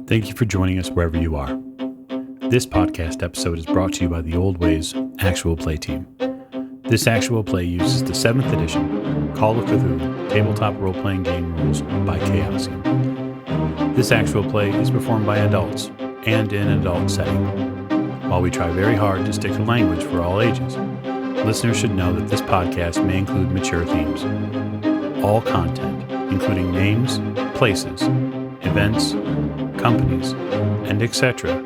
Thank you for joining us wherever you are. This podcast episode is brought to you by the Old Ways Actual Play team. This actual play uses the 7th edition Call of Cthulhu tabletop role-playing game rules by Chaosium. This actual play is performed by adults and in an adult setting. While we try very hard to stick to language for all ages, listeners should know that this podcast may include mature themes. All content, including names, places, events, companies, and etc.,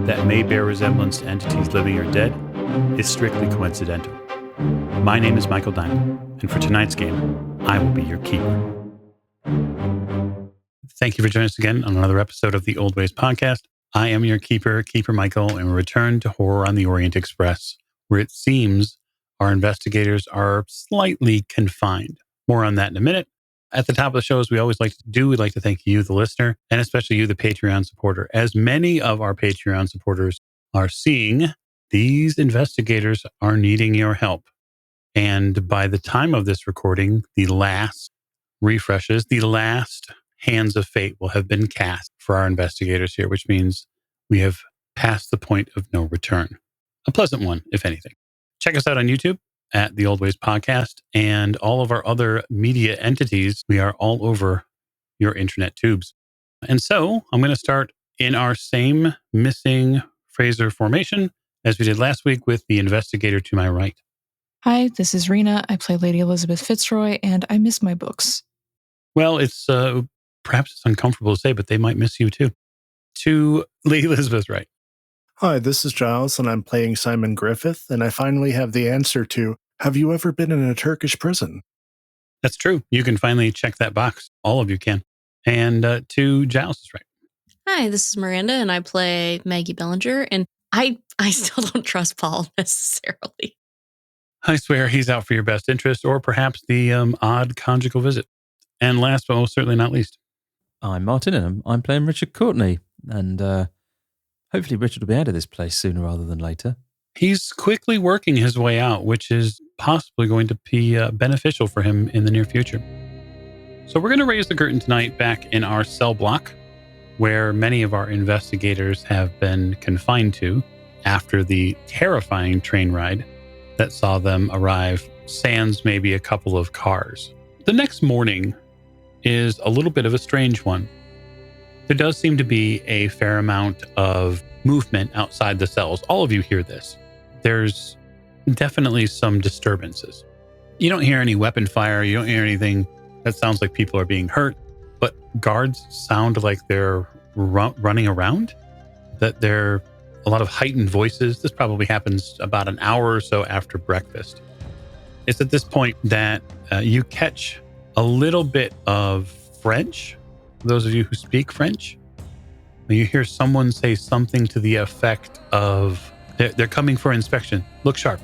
that may bear resemblance to entities living or dead, is strictly coincidental. My name is Michael Diamond, and for tonight's game, I will be your keeper. Thank you for joining us again on another episode of the Old Ways podcast. I am your keeper, Keeper Michael, and we return to Horror on the Orient Express, where it seems our investigators are slightly confined. More on that in a minute. At the top of the show, as we always like to do, we'd like to thank you, the listener, and especially you, the Patreon supporter. As many of our Patreon supporters are seeing, these investigators are needing your help. And by the time of this recording, the last refreshes, the last hands of fate will have been cast for our investigators here, which means we have passed the point of no return. A pleasant one, if anything. Check us out on YouTube at the Old Ways Podcast and all of our other media entities. We are all over your internet tubes. And so I'm going to start in our same missing Fraser formation as we did last week with the investigator to my right. Hi, this is Rena. I play Lady Elizabeth Fitzroy, and I miss my books. Well, it's perhaps it's uncomfortable to say, but they might miss you too. To Lady Elizabeth's right. Hi, this is Giles, and I'm playing Simon Griffith, and I finally have the answer to, have you ever been in a Turkish prison? That's true. You can finally check that box. All of you can. And to Giles' right. Hi, this is Miranda, and I play Maggie Bellinger, and I still don't trust Paul necessarily. I swear he's out for your best interest, or perhaps the odd conjugal visit. And last but most certainly not least. I'm Martin, and I'm playing Richard Courtney, and hopefully Richard will be out of this place sooner rather than later. He's quickly working his way out, which is possibly going to be beneficial for him in the near future. So we're going to raise the curtain tonight back in our cell block, where many of our investigators have been confined to after the terrifying train ride that saw them arrive, sans maybe a couple of cars. The next morning is a little bit of a strange one. There does seem to be a fair amount of movement outside the cells. All of you hear this. There's definitely some disturbances. You don't hear any weapon fire. You don't hear anything that sounds like people are being hurt, but guards sound like they're running around, that they're a lot of heightened voices. This probably happens about an hour or so after breakfast. It's at this point that you catch a little bit of French. Those of you who speak French, you hear someone say something to the effect of, they're coming for inspection. Look sharp.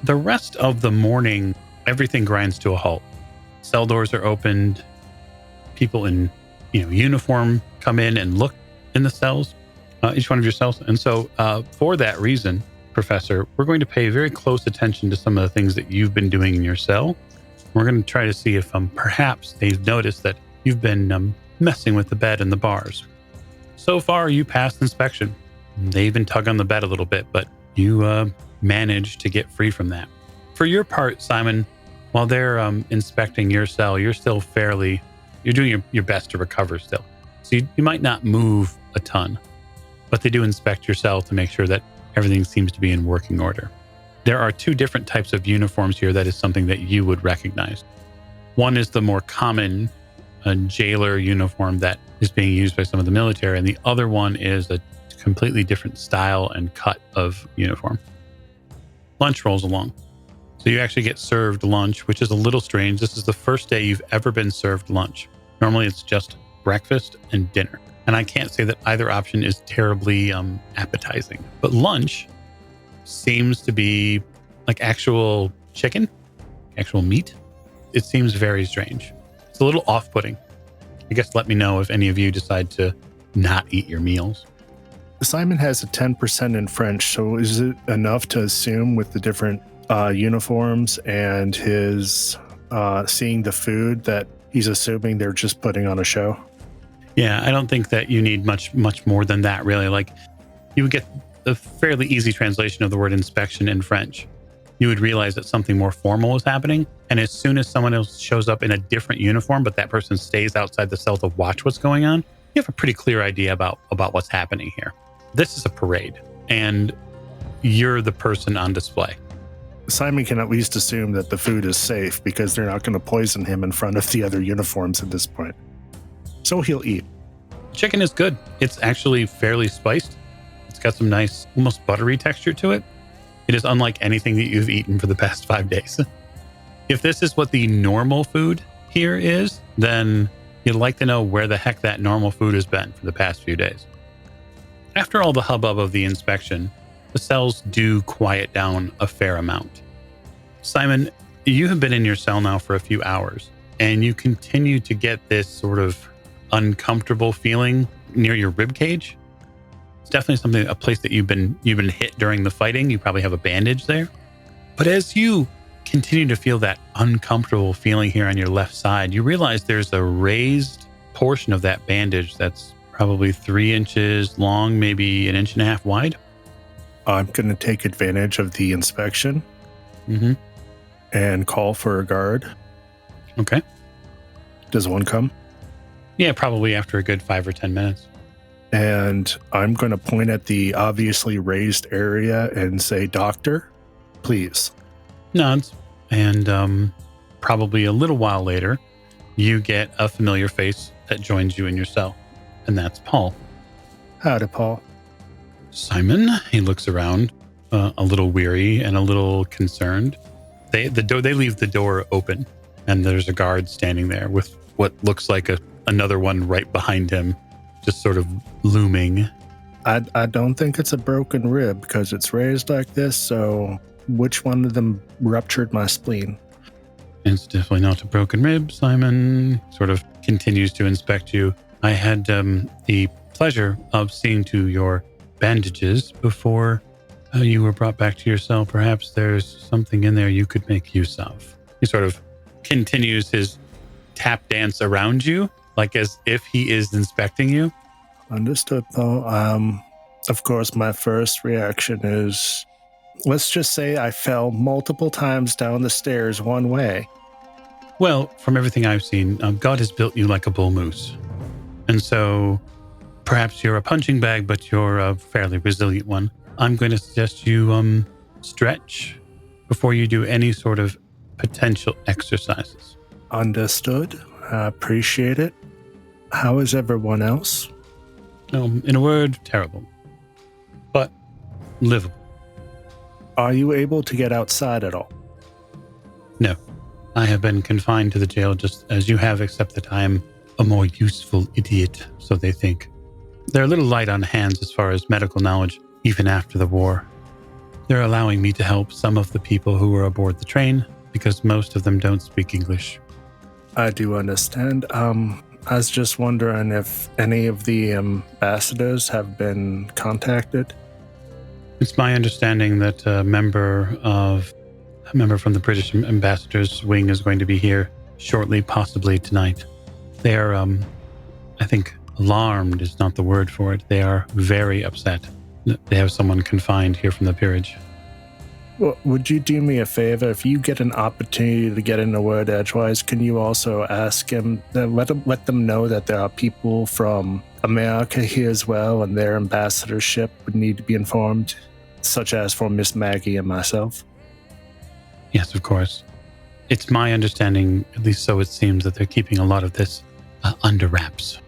The rest of the morning, everything grinds to a halt. Cell doors are opened. People in uniform come in and look in the cells, each one of your cells. And so for that reason, Professor, we're going to pay very close attention to some of the things that you've been doing in your cell. We're going to try to see if perhaps they've noticed that you've been messing with the bed and the bars. So far, you passed inspection. They even tug on the bed a little bit, but you managed to get free from that. For your part, Simon, while they're inspecting your cell, you're still you're doing your best to recover still. So you might not move a ton, but they do inspect your cell to make sure that everything seems to be in working order. There are two different types of uniforms here. That is something that you would recognize. One is the more common jailer uniform that is being used by some of the military, and the other one is a completely different style and cut of uniform. Lunch rolls along. So you actually get served lunch, which is a little strange. This is the first day you've ever been served lunch. Normally it's just breakfast and dinner. And I can't say that either option is terribly appetizing. But lunch seems to be like actual chicken, actual meat. It seems very strange. It's a little off-putting. I guess let me know if any of you decide to not eat your meals. Simon has a 10% in French, so is it enough to assume with the different uniforms and his seeing the food that he's assuming they're just putting on a show? Yeah, I don't think that you need much more than that, really. Like, you would get a fairly easy translation of the word inspection in French. You would realize that something more formal is happening. And as soon as someone else shows up in a different uniform, but that person stays outside the cell to watch what's going on, you have a pretty clear idea about what's happening here. This is a parade, and you're the person on display. Simon can at least assume that the food is safe because they're not going to poison him in front of the other uniforms at this point. So he'll eat. Chicken is good. It's actually fairly spiced. It's got some nice, almost buttery texture to it. It is unlike anything that you've eaten for the past 5 days. If this is what the normal food here is, then you'd like to know where the heck that normal food has been for the past few days. After all the hubbub of the inspection, the cells do quiet down a fair amount. Simon, you have been in your cell now for a few hours, and you continue to get this sort of uncomfortable feeling near your rib cage. It's definitely a place that you've been hit during the fighting. You probably have a bandage there. But as you continue to feel that uncomfortable feeling here on your left side, you realize there's a raised portion of that bandage that's probably 3 inches long, maybe 1.5 inches wide. I'm going to take advantage of the inspection and call for a guard. Okay. Does one come? Yeah, probably after a good 5 or 10 minutes. And I'm going to point at the obviously raised area and say, "Doctor, please." Nods. And probably a little while later, you get a familiar face that joins you in your cell. And that's Paul. Howdy, Paul. Simon, he looks around, a little weary and a little concerned. They leave the door open, and there's a guard standing there with what looks like another one right behind him, just sort of looming. I don't think it's a broken rib because it's raised like this, so which one of them ruptured my spleen? It's definitely not a broken rib, Simon. Sort of continues to inspect you. I had the pleasure of seeing to your bandages before you were brought back to your cell. Perhaps there's something in there you could make use of. He sort of continues his tap dance around you, like as if he is inspecting you. Understood, Paul. Of course, my first reaction is, let's just say I fell multiple times down the stairs one way. Well, from everything I've seen, God has built you like a bull moose. And so perhaps you're a punching bag, but you're a fairly resilient one. I'm going to suggest you stretch before you do any sort of potential exercises. Understood. I appreciate it. How is everyone else? In a word, terrible. But livable. Are you able to get outside at all? No. I have been confined to the jail just as you have, except that I am a more useful idiot, so they think. They're a little light on hands as far as medical knowledge, even after the war. They're allowing me to help some of the people who were aboard the train, because most of them don't speak English. I do understand. I was just wondering if any of the ambassadors have been contacted. It's my understanding that a member from the British ambassador's wing is going to be here shortly, possibly tonight. They are, I think, alarmed is not the word for it. They are very upset. They have someone confined here from the peerage. Well, would you do me a favor? If you get an opportunity to get in a word edgewise, can you also ask him, let them know that there are people from America here as well, and their ambassadorship would need to be informed, such as for Miss Maggie and myself? Yes, of course. It's my understanding, at least so it seems, that they're keeping a lot of this under wraps.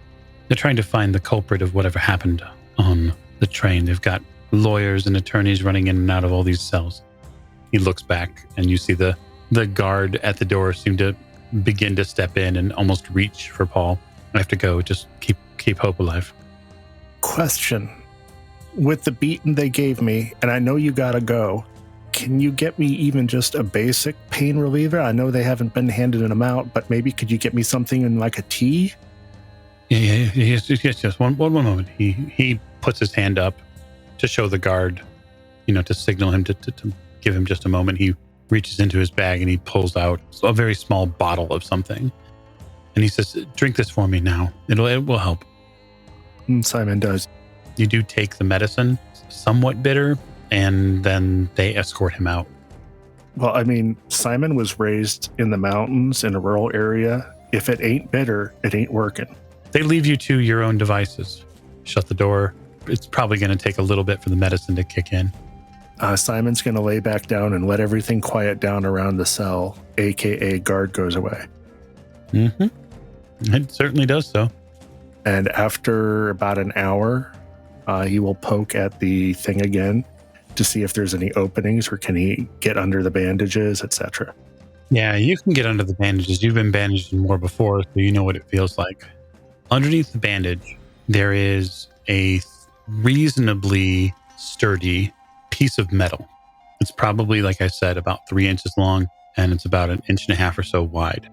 They're trying to find the culprit of whatever happened on the train. They've got lawyers and attorneys running in and out of all these cells. He looks back, and you see the guard at the door seem to begin to step in and almost reach for Paul. I have to go. Just keep hope alive. Question. With the beating they gave me, and I know you gotta go, can you get me even just a basic pain reliever? I know they haven't been handing them out, but maybe could you get me something in like a tea? Yeah. Yes. One moment. He puts his hand up to show the guard, to signal him to give him just a moment. He reaches into his bag and he pulls out a very small bottle of something. And he says, "Drink this for me now. It will help." Simon does. You do take the medicine, somewhat bitter, and then they escort him out. Well, I mean, Simon was raised in the mountains in a rural area. If it ain't bitter, it ain't working. They leave you to your own devices. Shut the door. It's probably going to take a little bit for the medicine to kick in. Simon's going to lay back down and let everything quiet down around the cell, a.k.a. guard goes away. Mm-hmm. It certainly does so. And after about an hour, he will poke at the thing again to see if there's any openings or can he get under the bandages, etc. Yeah, you can get under the bandages. You've been bandaged more before, so you know what it feels like. Underneath the bandage, there is a reasonably sturdy piece of metal. It's probably, like I said, about 3 inches long, and it's about 1.5 inches or so wide.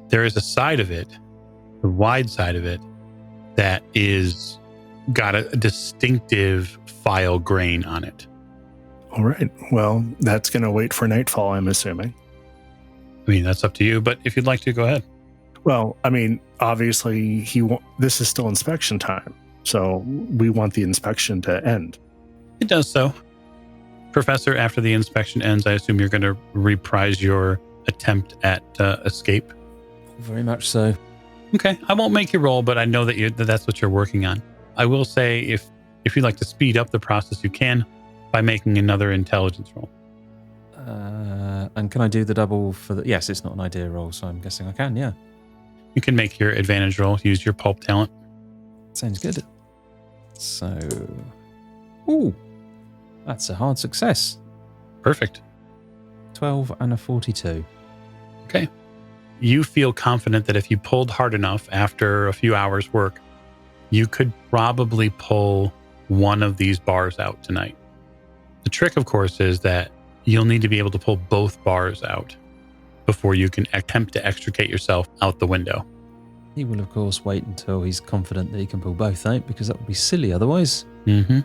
There is a side of it, the wide side of it, that is got a distinctive file grain on it. All right. Well, that's going to wait for nightfall, I'm assuming. I mean, that's up to you, but if you'd like to, go ahead. Well, I mean, obviously, this is still inspection time, so we want the inspection to end. It does so. Professor, after the inspection ends, I assume you're going to reprise your attempt at escape. Very much so. Okay, I won't make you roll, but I know that that's what you're working on. I will say if you'd like to speed up the process, you can by making another intelligence roll. And can I do the double for the... Yes, it's not an idea roll, so I'm guessing I can, yeah. You can make your advantage roll, use your pulp talent. Sounds good. So... Ooh, that's a hard success. Perfect. 12 and a 42. Okay. You feel confident that if you pulled hard enough after a few hours work, you could probably pull one of these bars out tonight. The trick, of course, is that you'll need to be able to pull both bars out before you can attempt to extricate yourself out the window. He will, of course, wait until he's confident that he can pull both out, because that would be silly otherwise. Mm-hmm.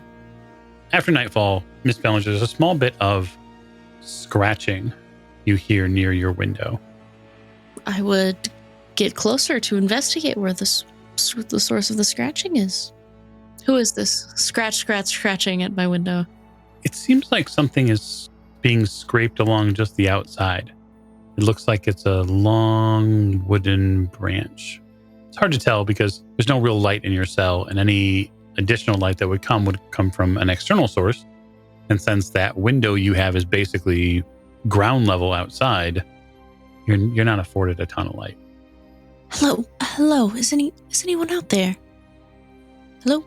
After nightfall, Miss Bellinger, there's a small bit of scratching you hear near your window. I would get closer to investigate where the source of the scratching is. Who is this? Scratching at my window. It seems like something is being scraped along just the outside. It looks like it's a long wooden branch. It's hard to tell because there's no real light in your cell, and any additional light that would come from an external source. And since that window you have is basically ground level outside, you're not afforded a ton of light. Hello. Is anyone out there? Hello?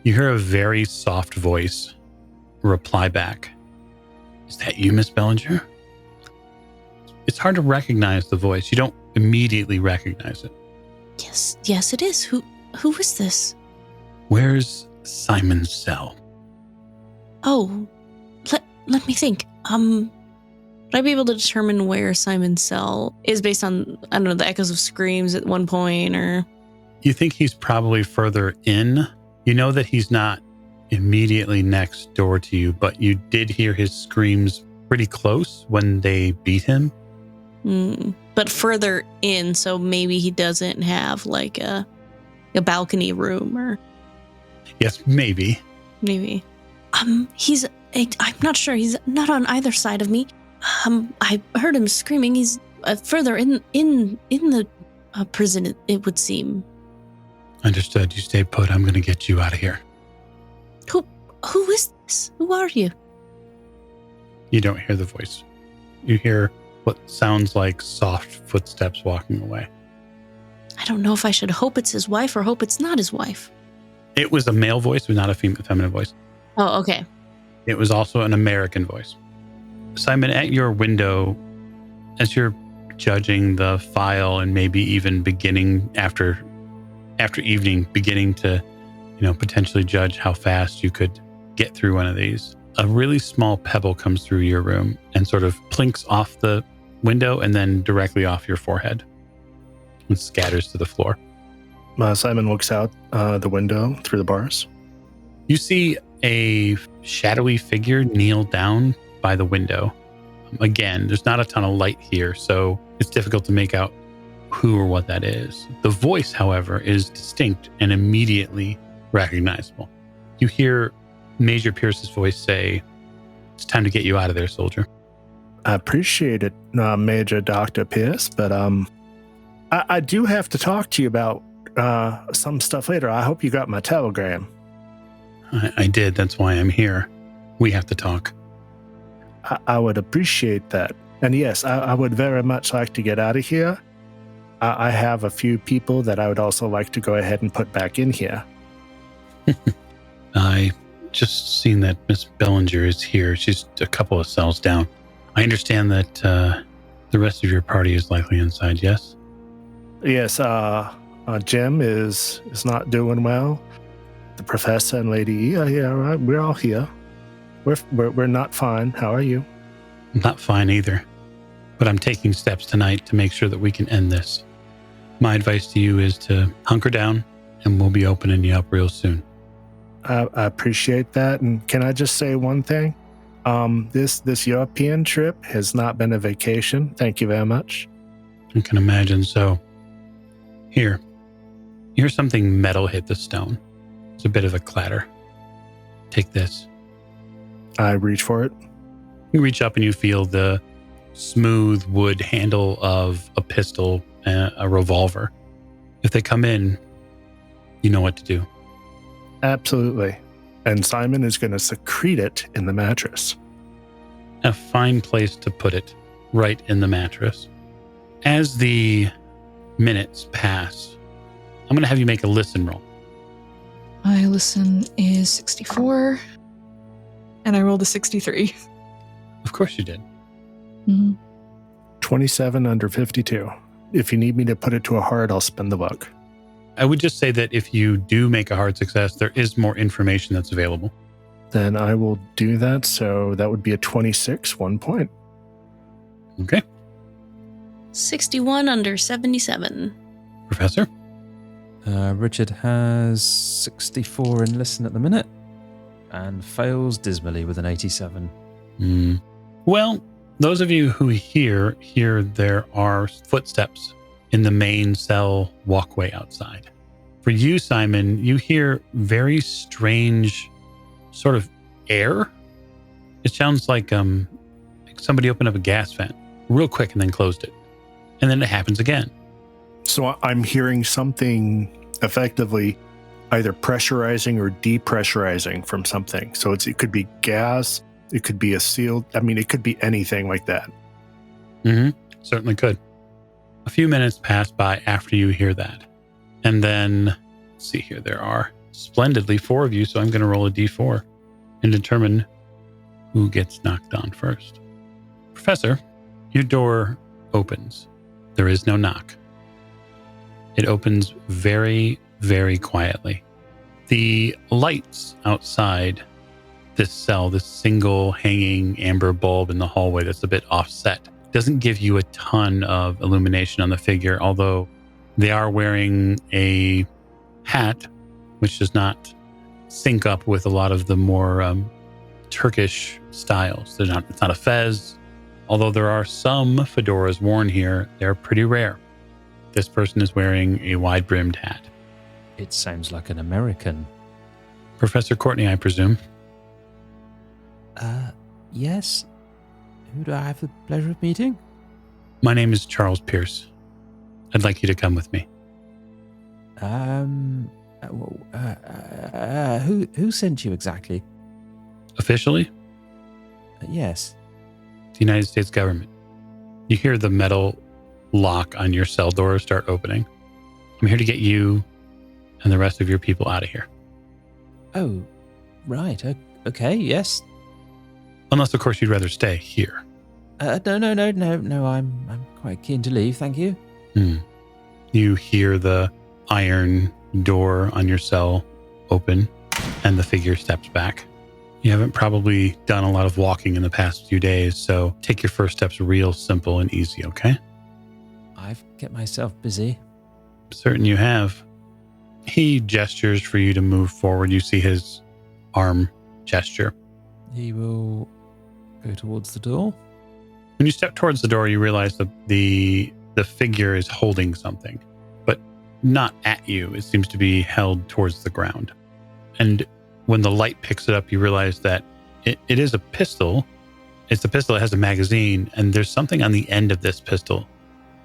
You hear a very soft voice reply back. Is that you, Miss Bellinger? It's hard to recognize the voice. You don't immediately recognize it. Yes, it is. Who is this? Where's Simon's cell? Oh, let me think. Would I be able to determine where Simon's cell is based on, I don't know, the echoes of screams at one point, or? You think he's probably further in. You know that he's not immediately next door to you, but you did hear his screams pretty close when they beat him. But further in, so maybe he doesn't have like a balcony room, or? Yes, maybe. Maybe. I'm not sure. He's not on either side of me. I heard him screaming. He's further in the prison, it would seem. Understood. You stay put. I'm going to get you out of here. Who is this? Who are you? You don't hear the voice. You hear what sounds like soft footsteps walking away. I don't know if I should hope it's his wife or hope it's not his wife. It was a male voice, but not a feminine voice. Oh, okay. It was also an American voice. Simon, at your window, as you're judging the file and maybe even beginning after evening, beginning to, potentially judge how fast you could get through one of these, a really small pebble comes through your room and sort of plinks off the window and then directly off your forehead and scatters to the floor. Simon looks out the window through the bars. You see a shadowy figure kneel down by the window. Again, there's not a ton of light here, so it's difficult to make out who or what that is. The voice, however, is distinct and immediately recognizable. You hear Major Pierce's voice say, "It's time to get you out of there, soldier." I appreciate it, Major Dr. Pierce, but I do have to talk to you about some stuff later. I hope you got my telegram. I did. That's why I'm here. We have to talk. I would appreciate that. And yes, I would very much like to get out of here. I have a few people that I would also like to go ahead and put back in here. I just seen that Miss Bellinger is here. She's a couple of cells down. I understand that the rest of your party is likely inside, yes? Yes, Jim is not doing well. The professor and Lady E are here, right? We're all here. We're not fine. How are you? I'm not fine either, but I'm taking steps tonight to make sure that we can end this. My advice to you is to hunker down, and we'll be opening you up real soon. I appreciate that. And can I just say one thing? This European trip has not been a vacation. Thank you very much. I can imagine so. Here. You hear something metal hit the stone. It's a bit of a clatter. Take this. I reach for it. You reach up and you feel the smooth wood handle of a pistol and a revolver. If they come in, you know what to do. Absolutely. And Simon is going to secrete it in the mattress. A fine place to put it, right in the mattress. As the minutes pass, I'm going to have you make a listen roll. My listen is 64, and I rolled a 63. Of course you did. Mm-hmm. 27 under 52. If you need me to put it to a hard, I'll spend the buck. I would just say that if you do make a hard success, there is more information that's available. Then I will do that. So that would be a 26, 1 point. Okay. 61 under 77. Professor? Richard has 64 in listen at the minute and fails dismally with an 87. Well, those of you who hear there are footsteps in the main cell walkway outside. For you, Simon, you hear very strange sort of air. It sounds like somebody opened up a gas vent real quick and then closed it. And then it happens again. So I'm hearing something effectively either pressurizing or depressurizing from something. So it could be gas, it could be a sealed, it could be anything like that. Certainly could. A few minutes pass by after you hear that. And then, let's see here, there are splendidly 4 of you, so I'm going to roll a d4 and determine who gets knocked on first. Professor, your door opens. There is no knock. It opens very, very quietly. The lights outside this cell, this single hanging amber bulb in the hallway that's a bit offset, doesn't give you a ton of illumination on the figure, although they are wearing a hat, which does not sync up with a lot of the more Turkish styles. It's not a fez, although there are some fedoras worn here. They're pretty rare. This person is wearing a wide-brimmed hat. It sounds like an American. Professor Courtney, I presume. Yes. Who do I have the pleasure of meeting? My name is Charles Pierce. I'd like you to come with me. Who sent you exactly? Officially, Yes. the United States government. You hear the metal lock on your cell door start opening. I'm here to get you and the rest of your people out of here. Oh, right. Okay, yes. Unless, of course, you'd rather stay here. No. I'm quite keen to leave, thank you. You hear the iron door on your cell open, and the figure steps back. You haven't probably done a lot of walking in the past few days, so take your first steps real simple and easy, okay? I've kept myself busy. Certain you have. He gestures for you to move forward. You see his arm gesture. He will go towards the door. When you step towards the door, you realize that the the figure is holding something, but not at you. It seems to be held towards the ground. And when the light picks it up, you realize that it is a pistol. It's a pistol that has a magazine, and there's something on the end of this pistol.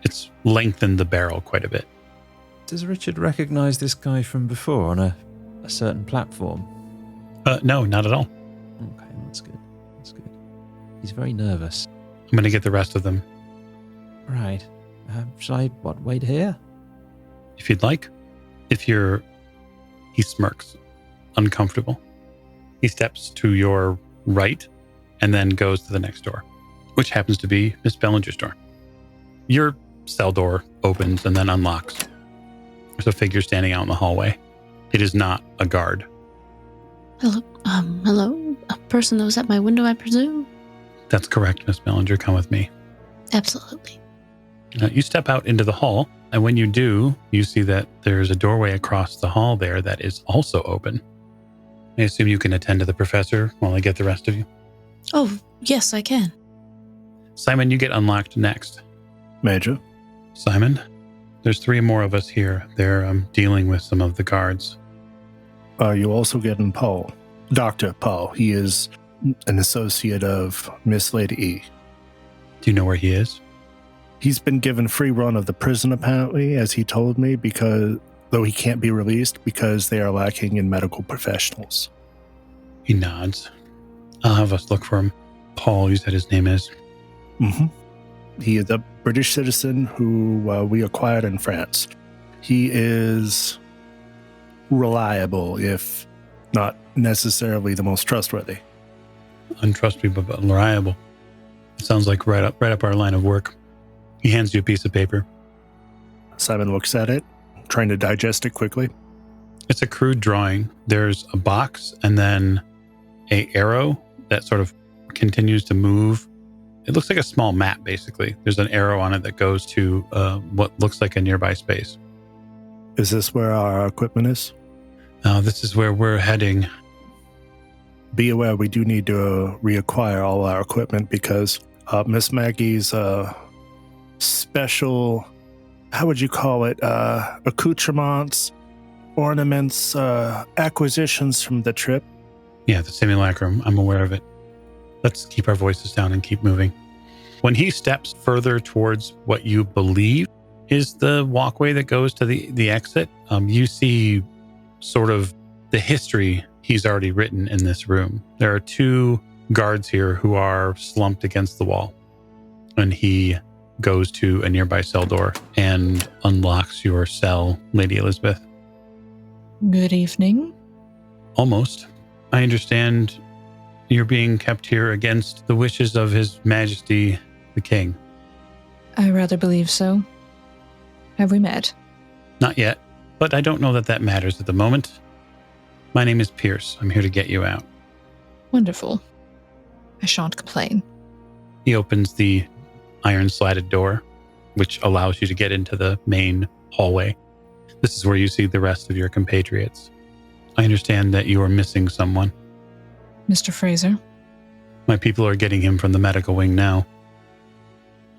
It's lengthened the barrel quite a bit. Does Richard recognize this guy from before on a certain platform? No, not at all. Okay, that's good. That's good. He's very nervous. I'm going to get the rest of them. Right. Shall I, wait here? If you'd like. He smirks, uncomfortable. He steps to your right and then goes to the next door, which happens to be Miss Bellinger's door. Your cell door opens and then unlocks. There's a figure standing out in the hallway. It is not a guard. Hello? A person that was at my window, I presume? That's correct, Miss Bellinger. Come with me. Absolutely. You step out into the hall, and when you do, you see that there's a doorway across the hall there that is also open. I assume you can attend to the professor while I get the rest of you. Oh, yes, I can. Simon, you get unlocked next. Major. Simon, there's 3 more of us here. They're dealing with some of the guards. You also getting Paul. Dr. Paul. He is an associate of Miss Lady E. Do you know where he is? He's been given free run of the prison, apparently, as he told me, though he can't be released because they are lacking in medical professionals. He nods. I'll have us look for him. Paul, you said his name is? Mm-hmm. He is a British citizen who we acquired in France. He is reliable, if not necessarily the most trustworthy. Untrustworthy, but reliable. It sounds like right up our line of work. He hands you a piece of paper. Simon looks at it, trying to digest it quickly. It's a crude drawing. There's a box and then an arrow that sort of continues to move. It looks like a small map, basically. There's an arrow on it that goes to what looks like a nearby space. Is this where our equipment is? This is where we're heading. Be aware we do need to reacquire all our equipment because Miss Maggie's special, how would you call it, accoutrements, ornaments, acquisitions from the trip. Yeah, the simulacrum. I'm aware of it. Let's keep our voices down and keep moving. When he steps further towards what you believe is the walkway that goes to the exit, you see sort of the history he's already written in this room. There are 2 guards here who are slumped against the wall. And he goes to a nearby cell door and unlocks your cell, Lady Elizabeth. Good evening. Almost. I understand you're being kept here against the wishes of His Majesty the King. I rather believe so. Have we met? Not yet, but I don't know that matters at the moment. My name is Pierce. I'm here to get you out. Wonderful. I shan't complain. He opens the iron slatted door, which allows you to get into the main hallway. This is where you see the rest of your compatriots. I understand that you are missing someone. Mr. Fraser? My people are getting him from the medical wing now.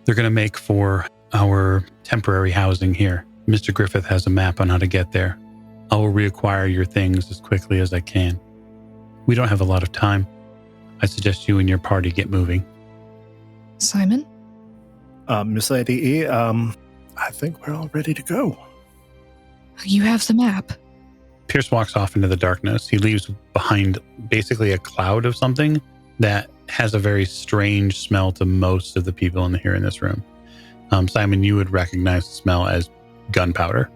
They're going to make for our temporary housing here. Mr. Griffith has a map on how to get there. I will reacquire your things as quickly as I can. We don't have a lot of time. I suggest you and your party get moving. Simon? Miss Lady E, I think we're all ready to go. You have the map. Pierce walks off into the darkness. He leaves behind basically a cloud of something that has a very strange smell to most of the people here in this room. Simon, you would recognize the smell as gunpowder.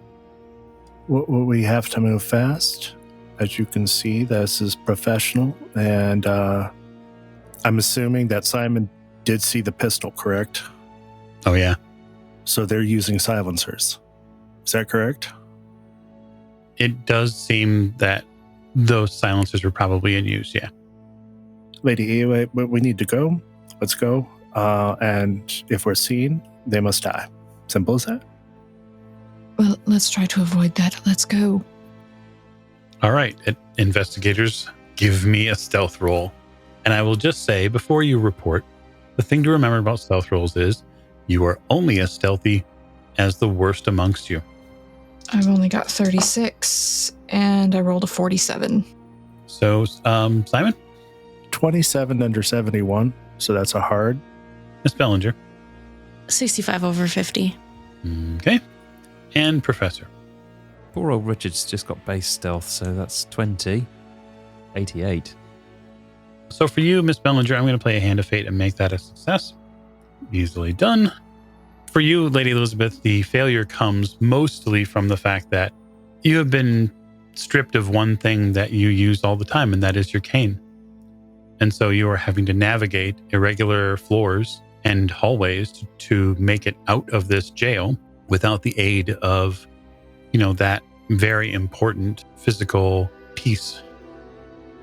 We have to move fast. As you can see, this is professional. And I'm assuming that Simon did see the pistol, correct? Oh, yeah. So they're using silencers. Is that correct? It does seem that those silencers were probably in use, yeah. Lady E, we need to go. Let's go. And if we're seen, they must die. Simple as that. Well, let's try to avoid that. Let's go. All right. Investigators, give me a stealth roll. And I will just say, before you report, the thing to remember about stealth rolls is you are only as stealthy as the worst amongst you. I've only got 36, and I rolled a 47. So, Simon? 27 under 71, so that's a hard. Miss Bellinger? 65 over 50. Okay. And Professor? Poor old Richard's just got base stealth, so that's 20. 88. So for you, Miss Bellinger, I'm going to play a Hand of Fate and make that a success. Easily done. For you, Lady Elizabeth, the failure comes mostly from the fact that you have been stripped of one thing that you use all the time, and that is your cane. And so you are having to navigate irregular floors and hallways to make it out of this jail without the aid of, that very important physical piece.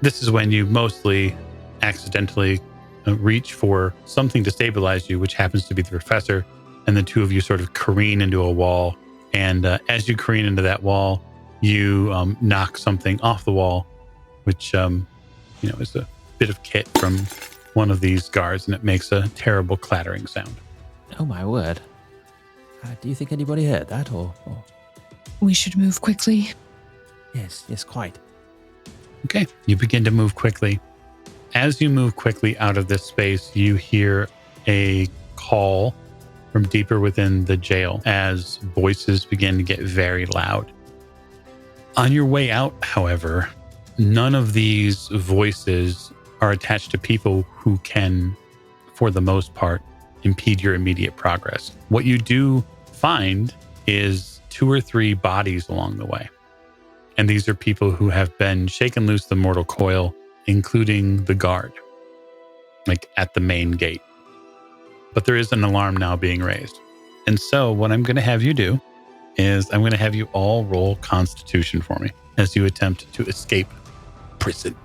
This is when you mostly accidentally reach for something to stabilize you, which happens to be the professor, and the two of you sort of careen into a wall. And as you careen into that wall, you knock something off the wall, which is a bit of kit from one of these guards, and it makes a terrible clattering sound. Oh my word. Do you think anybody heard that or? We should move quickly. Yes, quite. Okay, you begin to move quickly. As you move quickly out of this space, you hear a call from deeper within the jail as voices begin to get very loud. On your way out, however, none of these voices are attached to people who can, for the most part, impede your immediate progress. What you do find is 2 or 3 bodies along the way. And these are people who have been shaken loose the mortal coil, including the guard, like at the main gate. But there is an alarm now being raised. And so what I'm going to have you do is I'm going to have you all roll Constitution for me as you attempt to escape prison.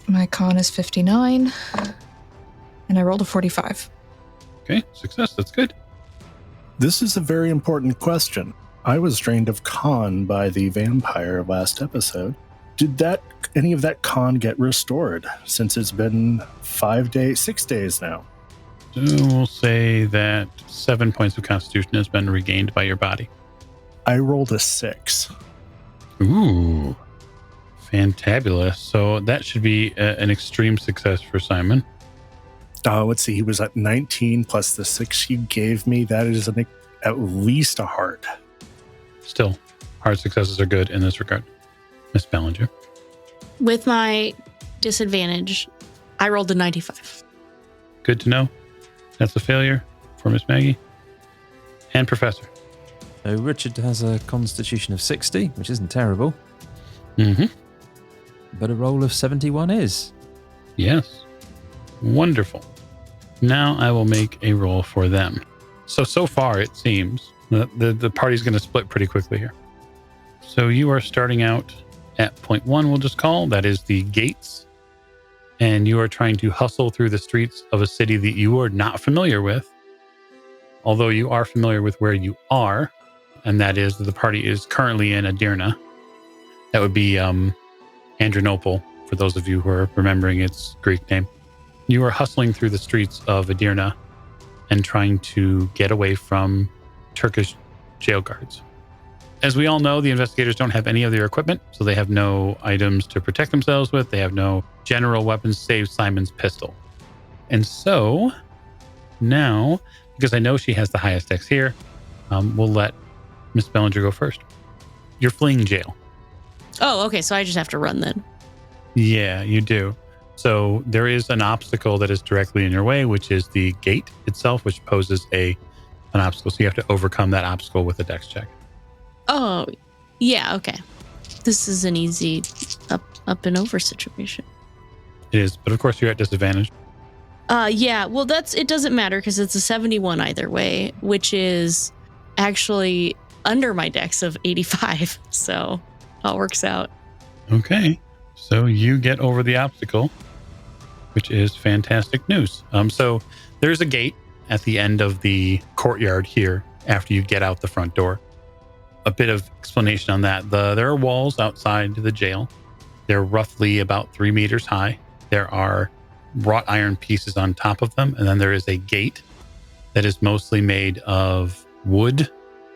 My con is 59, and I rolled a 45. Okay, success. That's good. This is a very important question. I was drained of con by the vampire last episode. Did any of that con get restored since it's been 6 days now? So we'll say that 7 points of Constitution has been regained by your body. I rolled a 6. Ooh, fantabulous. So that should be an extreme success for Simon. Let's see, he was at 19 plus the 6 you gave me. That is at least a heart. Still, hard successes are good in this regard. Miss Bellinger. With my disadvantage, I rolled a 95. Good to know. That's a failure for Miss Maggie. And Professor. So Richard has a constitution of 60, which isn't terrible. Mm-hmm. But a roll of 71 is. Yes. Wonderful. Now I will make a roll for them. So far it seems that the party's going to split pretty quickly here. So you are starting out at point 1, we'll just call. That is the gates. And you are trying to hustle through the streets of a city that you are not familiar with. Although you are familiar with where you are. And that is that the party is currently in Adirna. That would be Andronople, for those of you who are remembering its Greek name. You are hustling through the streets of Adirna and trying to get away from Turkish jail guards. As we all know, the investigators don't have any of their equipment, so they have no items to protect themselves with. They have no general weapons save Simon's pistol. And so now, because I know she has the highest dex here, we'll let Miss Bellinger go first. You're fleeing jail. Oh, okay. So I just have to run then. Yeah, you do. So there is an obstacle that is directly in your way, which is the gate itself, which poses an obstacle. So you have to overcome that obstacle with a dex check. Oh, yeah. Okay. This is an easy up and over situation. It is, but of course you're at disadvantage. Yeah. Well, it doesn't matter because it's a 71 either way, which is actually under my dex of 85. So it all works out. Okay. So you get over the obstacle, which is fantastic news. So there's a gate at the end of the courtyard here after you get out the front door. A bit of explanation on that. There are walls outside the jail. They're roughly about 3 meters high. There are wrought iron pieces on top of them. And then there is a gate that is mostly made of wood.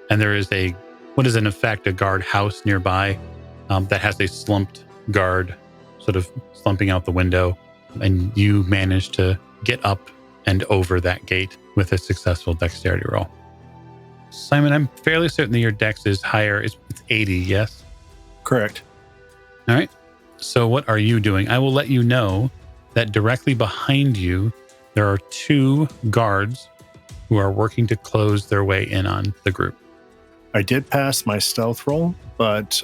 And there is what is in effect a guard house nearby that has a slumped guard sort of slumping out the window. And you manage to get up and over that gate with a successful dexterity roll. Simon, I'm fairly certain that your dex is higher. It's 80, yes? Correct. All right. So what are you doing? I will let you know that directly behind you, there are 2 guards who are working to close their way in on the group. I did pass my stealth roll, but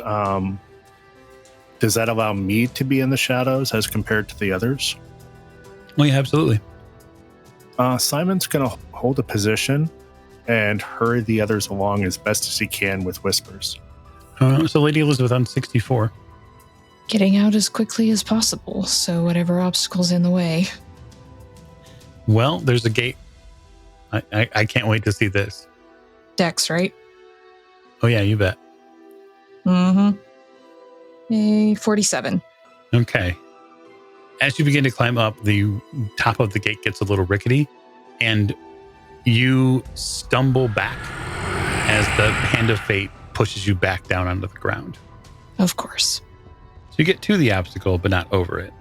does that allow me to be in the shadows as compared to the others? Oh, yeah, absolutely. Simon's going to hold a position and hurry the others along as best as he can with whispers. So Lady Elizabeth on 64. Getting out as quickly as possible, so whatever obstacle's in the way. Well, there's a gate. I can't wait to see this. Dex, right? Oh, yeah, you bet. Mm-hmm. A 47. Okay. As you begin to climb up, the top of the gate gets a little rickety, and you stumble back as the hand of fate pushes you back down onto the ground. Of course. So you get to the obstacle, but not over it.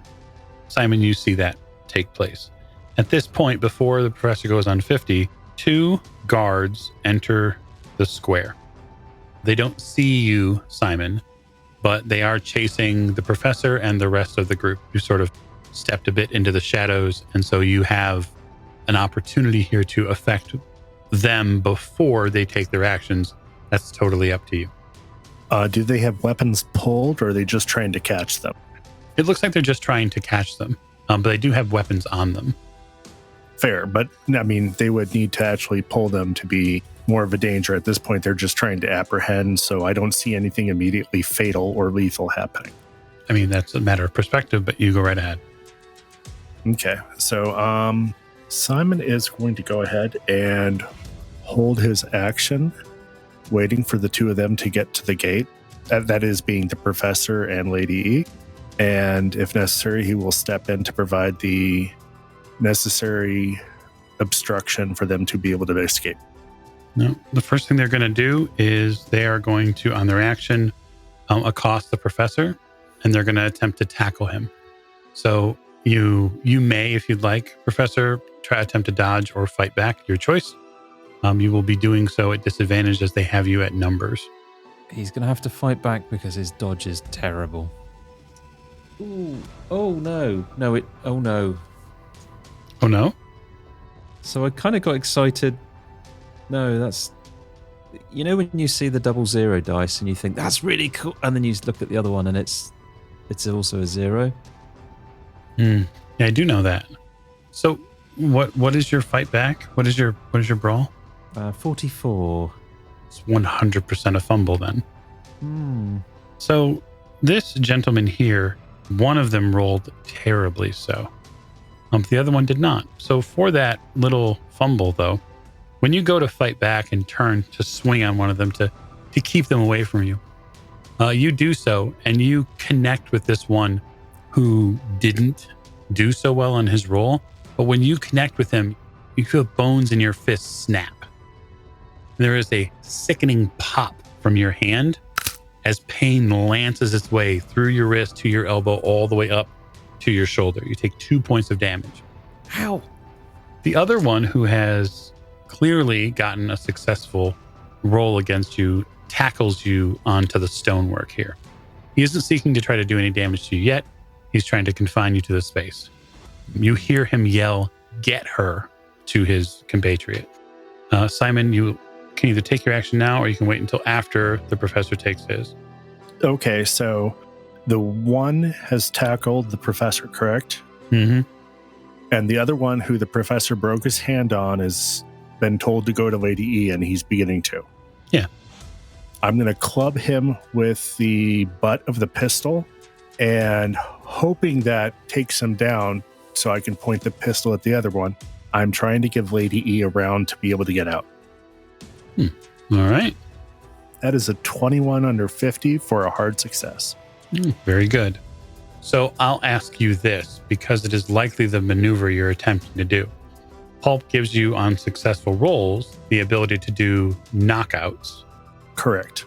Simon, you see that take place. At this point, before the professor goes on 50, 2 guards enter the square. They don't see you, Simon, but they are chasing the professor and the rest of the group. You sort of stepped a bit into the shadows, and so you have an opportunity here to affect them before they take their actions. That's totally up to you. Do they have weapons pulled, or are they just trying to catch them? It looks like they're just trying to catch them, but they do have weapons on them. Fair, but I mean, they would need to actually pull them to be more of a danger. At this point, they're just trying to apprehend, so I don't see anything immediately fatal or lethal happening. I mean, that's a matter of perspective, but you go right ahead. Okay, so Simon is going to go ahead and hold his action, waiting for the 2 of them to get to the gate. That is being the professor and Lady E. And if necessary, he will step in to provide the necessary obstruction for them to be able to escape. No, the first thing they're going to do is they are going to, on their action, accost the professor, and they're going to attempt to tackle him. So you may, if you'd like, Professor, attempt to dodge or fight back, your choice. You will be doing so at disadvantage as they have you at numbers. He's going to have to fight back because his dodge is terrible. Ooh. Oh, no. Oh, no. Oh, no? So I kind of got excited. No, that's... You know when you see the 00 dice and you think, that's really cool, and then you look at the other one and it's also a 0? Yeah, I do know that. So what is your fight back? What is your brawl? 44. It's 100% a fumble then. So this gentleman here, one of them rolled terribly so. The other one did not. So for that little fumble though, when you go to fight back and turn to swing on one of them to keep them away from you, you do so and you connect with this one who didn't do so well on his roll. But when you connect with him, you feel bones in your fists snap. There is a sickening pop from your hand as pain lances its way through your wrist to your elbow, all the way up to your shoulder. You take 2 points of damage. Ow. The other one, who has clearly gotten a successful roll against you, tackles you onto the stonework here. He isn't seeking to try to do any damage to you yet. He's trying to confine you to the space. You hear him yell, "Get her," to his compatriot. Simon, you can either take your action now or you can wait until after the professor takes his. Okay, so the one has tackled the professor, correct? Mm-hmm. And the other one, who the professor broke his hand on, has been told to go to Lady E, and he's beginning to. Yeah. I'm going to club him with the butt of the pistol, and hoping that takes him down so I can point the pistol at the other one, I'm trying to give Lady E a round to be able to get out. All right. That is a 21 under 50 for a hard success. Very good. So I'll ask you this, because it is likely the maneuver you're attempting to do. Pulp gives you, on successful rolls, the ability to do knockouts. Correct.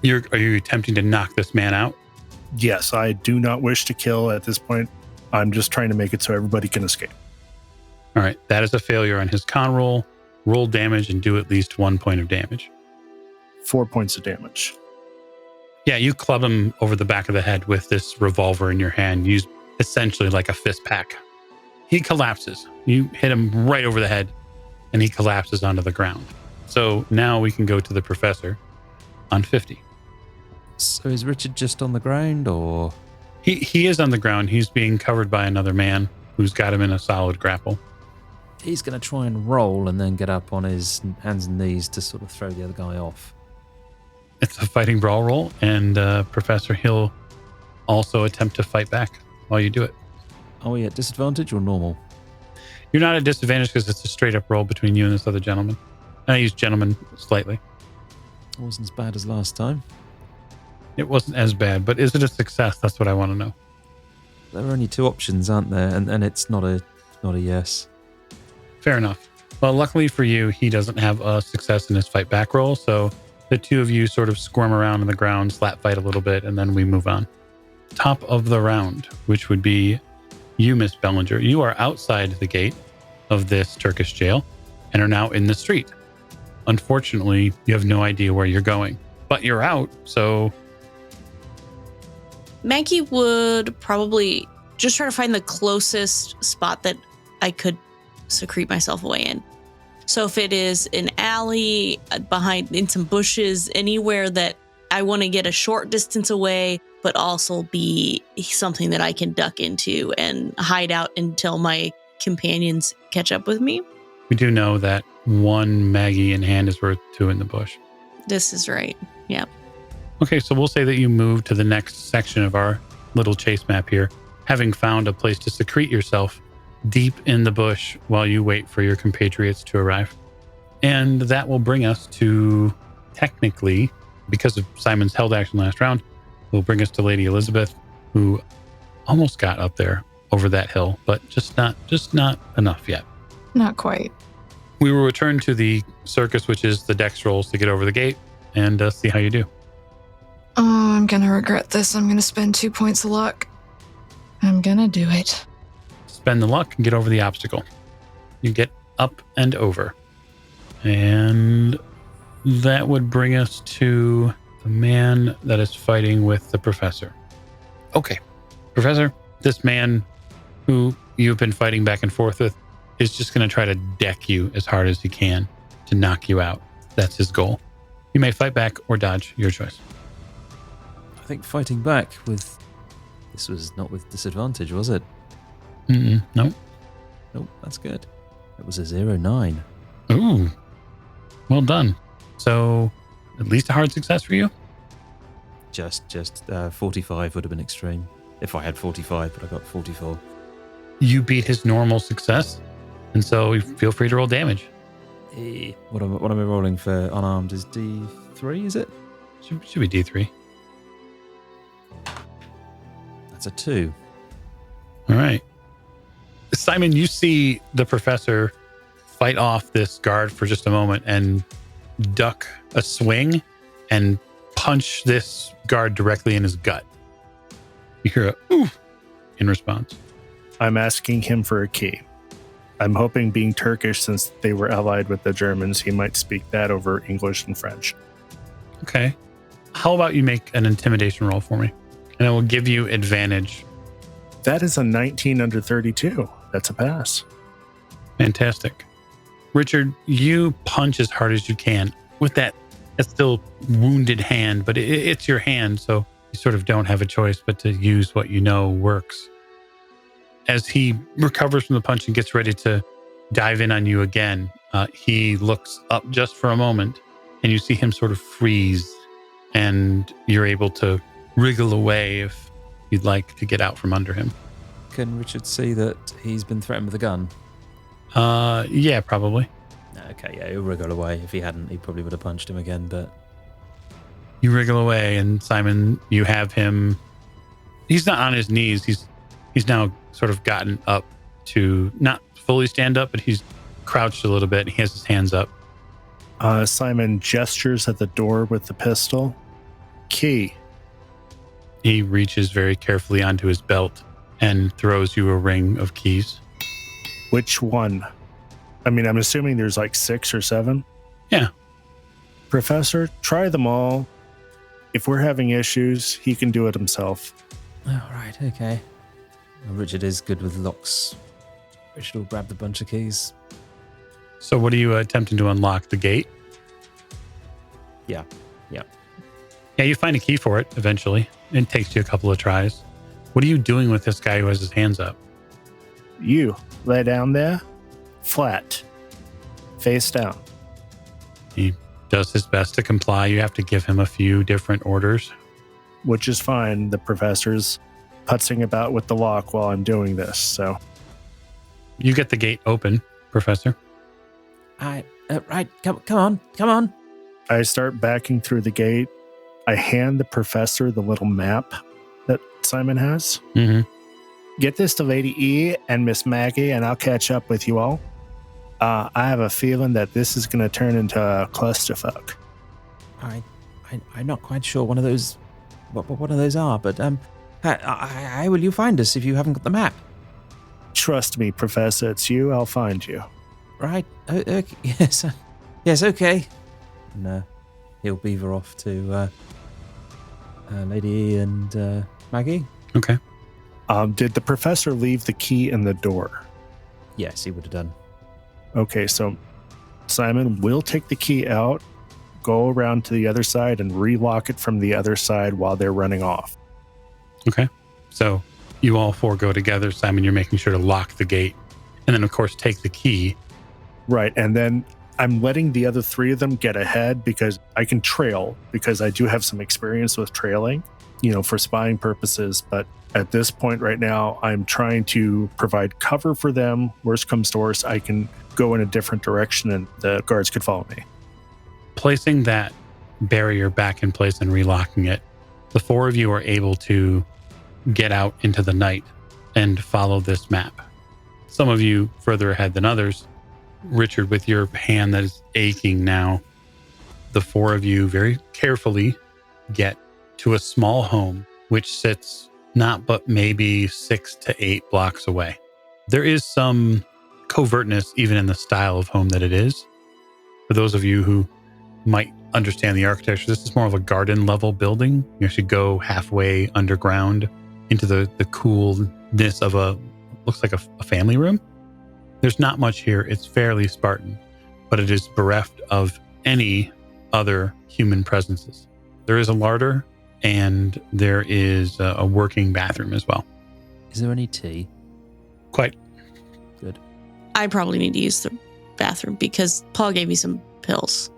Are you attempting to knock this man out? Yes, I do not wish to kill at this point. I'm just trying to make it so everybody can escape. All right, that is a failure on his con roll. Roll damage and do at least 1 point of damage. 4 points of damage. Yeah, you club him over the back of the head with this revolver in your hand, used essentially like a fist pack. He collapses. You hit him right over the head, and he collapses onto the ground. So now we can go to the professor on 50. So is Richard just on the ground, or? He is on the ground. He's being covered by another man who's got him in a solid grapple. He's going to try and roll and then get up on his hands and knees to sort of throw the other guy off. It's a fighting brawl roll, and Professor Hill also attempt to fight back while you do it. Are we at disadvantage or normal? You're not at disadvantage because it's a straight up roll between you and this other gentleman. I use gentleman slightly. It wasn't as bad as last time. It wasn't as bad, but is it a success? That's what I want to know. There are only two options, aren't there? And it's not a yes. Fair enough. Well, luckily for you, he doesn't have a success in his fight back roll, so the two of you sort of squirm around on the ground, slap fight a little bit, and then we move on. Top of the round, which would be you, Miss Bellinger. You are outside the gate of this Turkish jail and are now in the street. Unfortunately, you have no idea where you're going, but you're out, so... Maggie would probably just try to find the closest spot that I could secrete myself away in. So if it is an alley, behind in some bushes, anywhere that I want to get a short distance away, but also be something that I can duck into and hide out until my companions catch up with me. We do know that one Maggie in hand is worth two in the bush. This is right. Yeah. Okay, so we'll say that you move to the next section of our little chase map here, having found a place to secrete yourself deep in the bush while you wait for your compatriots to arrive. And that will bring us to, technically, because of Simon's held action last round, will bring us to Lady Elizabeth, who almost got up there over that hill, but just not enough yet. Not quite. We will return to the circus, which is the dex rolls to get over the gate, and see how you do. Oh, I'm gonna regret this. I'm gonna spend 2 points of luck. I'm gonna do it. Spend the luck and get over the obstacle. You get up and over. And that would bring us to the man that is fighting with the professor. Okay, Professor, this man who you've been fighting back and forth with is just going to try to deck you as hard as he can to knock you out. That's his goal. You may fight back or dodge, your choice. I think fighting back with... This was not with disadvantage, was it? Nope. Nope, that's good. It was a 0-9. Ooh, well done. So, at least a hard success for you? Just 45 would have been extreme. If I had 45, but I got 44. You beat his normal success, and so feel free to roll damage. What am I rolling for unarmed? Is D3, is it? Should be D3. That's a 2. All right. Simon, you see the professor fight off this guard for just a moment and duck a swing and punch this guard directly in his gut. You hear a ooh in response. I'm asking him for a key. I'm hoping, being Turkish, since they were allied with the Germans, he might speak that over English and French. Okay. How about you make an intimidation roll for me? And it will give you advantage. That is a 19 under 32. That's a pass. Fantastic. Richard, you punch as hard as you can with that still wounded hand, but it's your hand, so you sort of don't have a choice but to use what you know works. As he recovers from the punch and gets ready to dive in on you again, he looks up just for a moment, and you see him sort of freeze, and you're able to wriggle away if you'd like to get out from under him. Can Richard see that he's been threatened with a gun? Yeah, probably. Okay, yeah, he'll wriggle away. If he hadn't, he probably would have punched him again, but... You wriggle away, and Simon, you have him... He's not on his knees. He's now sort of gotten up to not fully stand up, but he's crouched a little bit. He has his hands up. Simon gestures at the door with the pistol. Key. He reaches very carefully onto his belt and throws you a ring of keys. Which one? I mean, I'm assuming there's like 6 or 7. Yeah. Professor, try them all. If we're having issues, he can do it himself. All right, okay. Well, Richard is good with locks. Richard will grab the bunch of keys. So what are you attempting to unlock? The gate? Yeah. Yeah, you find a key for it eventually. It takes you a couple of tries. What are you doing with this guy who has his hands up? You, lay down there, flat, face down. He does his best to comply. You have to give him a few different orders. Which is fine. The professor's putzing about with the lock while I'm doing this, so. You get the gate open, Professor. Right, come on. I start backing through the gate. I hand the professor the little map that Simon has. Mm-hmm. Get this to Lady E and Miss Maggie, and I'll catch up with you all. I have a feeling that this is going to turn into a clusterfuck. I'm not quite sure one of those, what one of those are, but how will you find us if you haven't got the map? Trust me, Professor, it's you. I'll find you. Right. Okay. Yes, okay. And he'll beaver off to Lady E and Maggie. Okay. Did the professor leave the key in the door? Yes, he would have done. Okay, so Simon will take the key out, go around to the other side, and relock it from the other side while they're running off. Okay. So you all 4 go together. Simon, you're making sure to lock the gate. And then, of course, take the key. Right, and then I'm letting the other 3 of them get ahead because I can trail, because I do have some experience with trailing, for spying purposes. But at this point right now, I'm trying to provide cover for them. Worst comes to worst, I can go in a different direction and the guards could follow me. Placing that barrier back in place and relocking it, the 4 of you are able to get out into the night and follow this map. Some of you further ahead than others. Richard, with your hand that is aching now, the 4 of you very carefully get to a small home which sits not but maybe 6 to 8 blocks away. There is some covertness even in the style of home that it is. For those of you who might understand the architecture, this is more of a garden level building. You should go halfway underground into the coolness of looks like a family room. There's not much here. It's fairly Spartan, but it is bereft of any other human presences. There is a larder and there is a working bathroom as well. Is there any tea? Quite. Good. I probably need to use the bathroom because Paul gave me some pills.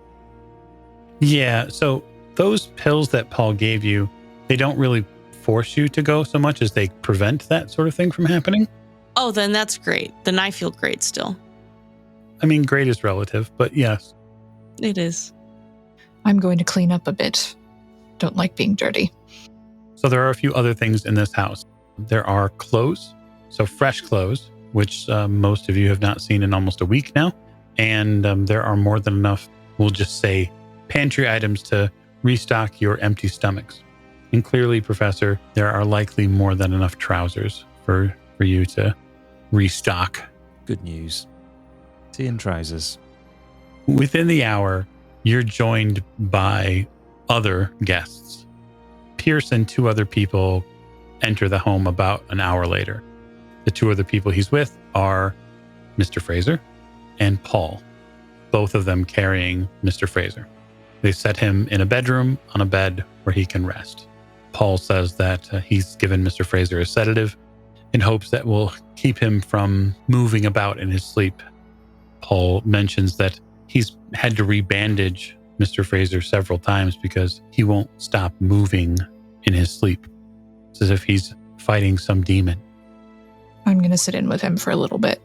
Yeah, so those pills that Paul gave you, they don't really force you to go so much as they prevent that sort of thing from happening. Oh, then that's great. Then I feel great still. I mean, great is relative, but yes. It is. I'm going to clean up a bit. Don't like being dirty. So there are a few other things in this house. There are clothes, so fresh clothes, which most of you have not seen in almost a week now. And there are more than enough, we'll just say, pantry items to restock your empty stomachs. And clearly, Professor, there are likely more than enough trousers for you to restock. Good news. Tea and trousers. Within the hour, you're joined by other guests. Pierce and 2 other people enter the home about an hour later. The 2 other people he's with are Mr. Fraser and Paul, both of them carrying Mr. Fraser. They set him in a bedroom on a bed where he can rest. Paul says that he's given Mr. Fraser a sedative in hopes that will keep him from moving about in his sleep. Paul mentions that he's had to rebandage Mr. Fraser several times because he won't stop moving in his sleep. It's as if he's fighting some demon. I'm going to sit in with him for a little bit.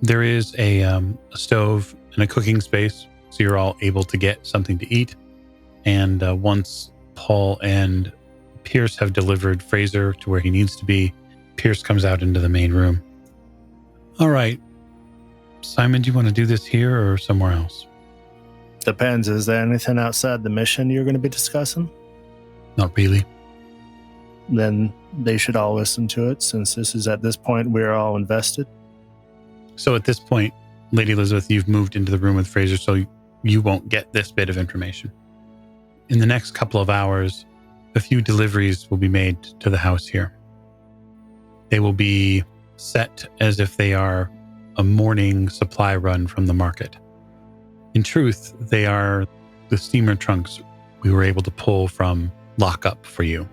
There is a stove and a cooking space, so you're all able to get something to eat. And once Paul and Pierce have delivered Fraser to where he needs to be, Pierce comes out into the main room. All right. Simon, do you want to do this here or somewhere else? Depends. Is there anything outside the mission you're going to be discussing? Not really. Then they should all listen to it, since this is at this point we're all invested. So at this point, Lady Elizabeth, you've moved into the room with Fraser, so you won't get this bit of information. In the next couple of hours, a few deliveries will be made to the house here. They will be set as if they are a morning supply run from the market. In truth, they are the steamer trunks we were able to pull from lockup for you.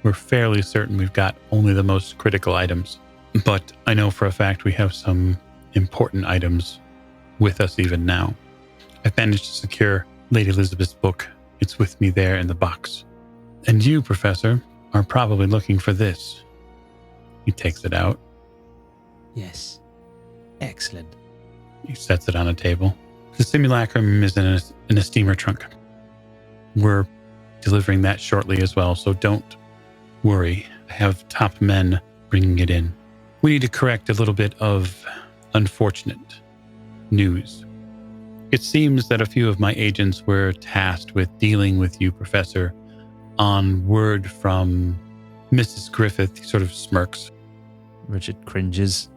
We're fairly certain we've got only the most critical items, but I know for a fact we have some important items with us even now. I've managed to secure Lady Elizabeth's book. It's with me there in the box. And you, Professor, are probably looking for this. He takes it out. Yes. Excellent. He sets it on a table. The simulacrum is in a steamer trunk. We're delivering that shortly as well, so don't worry. I have top men bringing it in. We need to correct a little bit of unfortunate news. It seems that a few of my agents were tasked with dealing with you, Professor, on word from Mrs. Griffith. He sort of smirks. Richard cringes.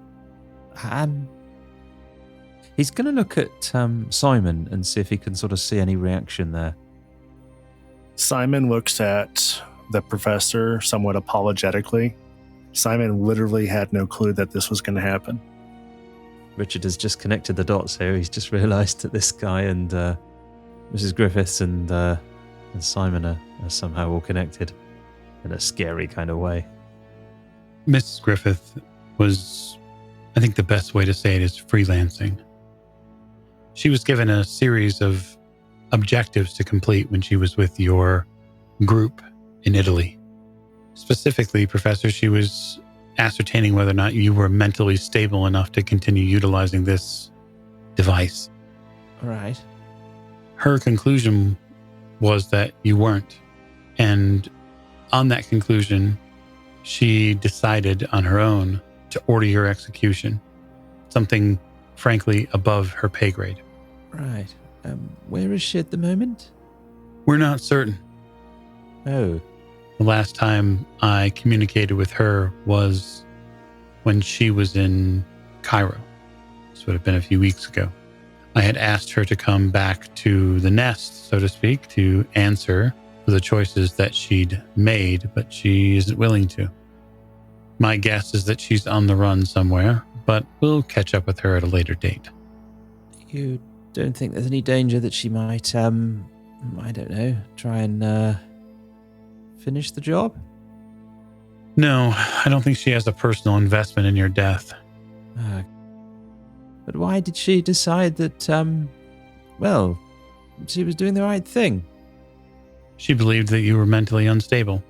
He's going to look at Simon and see if he can sort of see any reaction there. Simon looks at the professor somewhat apologetically. Simon literally had no clue that this was going to happen. Richard has just connected the dots here. He's just realised that this guy and Mrs. Griffiths and Simon are somehow all connected in a scary kind of way. Mrs. Griffith was, I think the best way to say it is freelancing. She was given a series of objectives to complete when she was with your group in Italy. Specifically, Professor, she was ascertaining whether or not you were mentally stable enough to continue utilizing this device. All right. Her conclusion was that you weren't. And on that conclusion, she decided on her own to order your execution. Something, frankly, above her pay grade. Right. Where is she at the moment? We're not certain. Oh. The last time I communicated with her was when she was in Cairo. This would have been a few weeks ago. I had asked her to come back to the nest, so to speak, to answer for the choices that she'd made, but she isn't willing to. My guess is that she's on the run somewhere, but we'll catch up with her at a later date. You don't think there's any danger that she might, I don't know, try and finish the job? No, I don't think she has a personal investment in your death. But why did she decide that, she was doing the right thing? She believed that you were mentally unstable.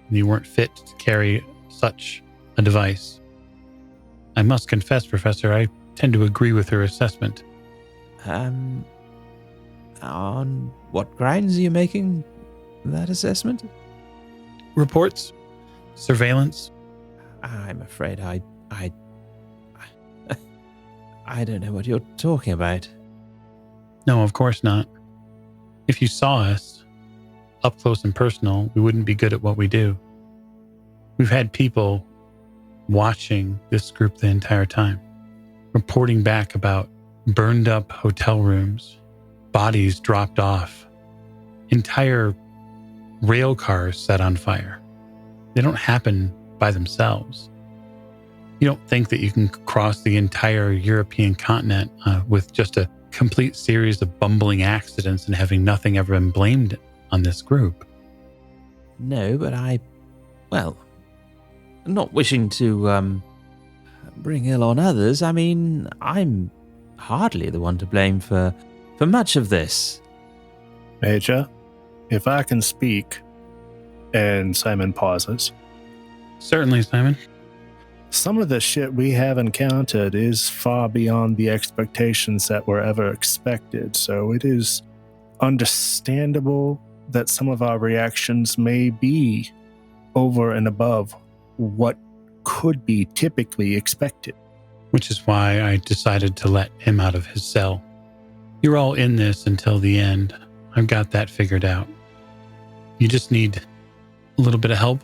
And you weren't fit to carry such a device. I must confess, Professor, I tend to agree with her assessment. On what grounds are you making that assessment? Reports? Surveillance? I'm afraid I don't know what you're talking about. No, of course not. If you saw us up close and personal, we wouldn't be good at what we do. We've had people watching this group the entire time, reporting back about burned up hotel rooms, bodies dropped off, entire rail cars set on fire. They don't happen by themselves. You don't think that you can cross the entire European continent with just a complete series of bumbling accidents and having nothing ever been blamed on this group. No, but not wishing to bring ill on others, I mean, I'm hardly the one to blame for much of this. Major, if I can speak, and Simon pauses. Certainly, Simon. Some of the shit we have encountered is far beyond the expectations that were ever expected, so it is understandable that some of our reactions may be over and above what could be typically expected. which is why I decided to let him out of his cell. You're all in this until the end. I've got that figured out. You just need a little bit of help